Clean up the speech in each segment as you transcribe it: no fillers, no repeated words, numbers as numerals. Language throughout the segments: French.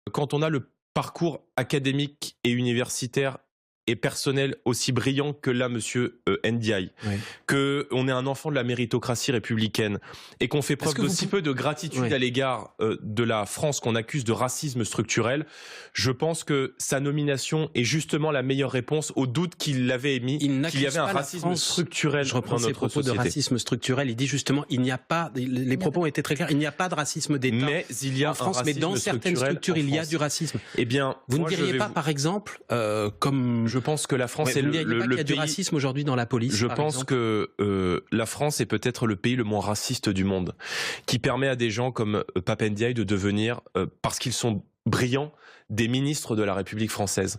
Quand on a le parcours académique et universitaire et personnel aussi brillant que l'a monsieur Ndiaye, Oui. qu'on est un enfant de la méritocratie républicaine et qu'on fait Est-ce preuve que de vous si pou- peu de gratitude Oui. à l'égard de la France qu'on accuse de racisme structurel, je pense que sa nomination est justement la meilleure réponse aux doutes qu'il avait émis, Il qu'il y n'accuse avait un pas la racisme France. structurel Je reprends dans ses notre propos de société. racisme structurel. Il dit justement, il n'y a pas, les propos ont été très clairs, il n'y a pas de racisme d'État Mais il y a en France, un mais racisme dans certaines structurel structures, en il y a France. du racisme. Eh bien, Vous moi, ne diriez pas, par exemple, comme... je pense que la France Ouais, est vous ne diriez pas qu'il y a du pays. racisme aujourd'hui dans la police, Je par pense exemple que la France est peut-être le pays le moins raciste du monde, qui permet à des gens comme Pape Ndiaye de devenir, parce qu'ils sont brillants, des ministres de la République française,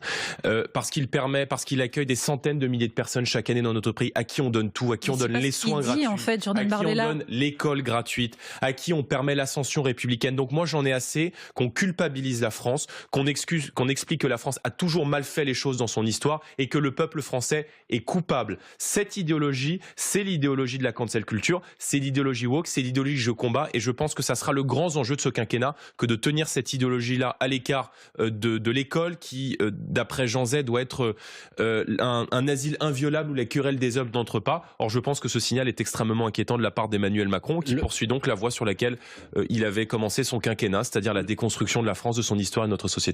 parce qu'il accueille des centaines de milliers de personnes chaque année dans notre pays, à qui on donne tout, à qui on donne les soins gratuits, en fait, à Jordan qui on Bardella. donne l'école gratuite, à qui on permet l'ascension républicaine. Donc moi j'en ai assez qu'on culpabilise la France, qu'on explique que la France a toujours mal fait les choses dans son histoire et que le peuple français est coupable. Cette idéologie, c'est l'idéologie de la cancel culture, c'est l'idéologie woke, c'est l'idéologie que je combats et je pense que ça sera le grand enjeu de ce quinquennat que de tenir cette idéologie-là à l'écart de l'école qui, d'après Jean Zay, doit être un asile inviolable où la querelle des hommes n'entre pas. Or, je pense que ce signal est extrêmement inquiétant de la part d'Emmanuel Macron, qui poursuit donc la voie sur laquelle il avait commencé son quinquennat, c'est-à-dire la déconstruction de la France, de son histoire et de notre société.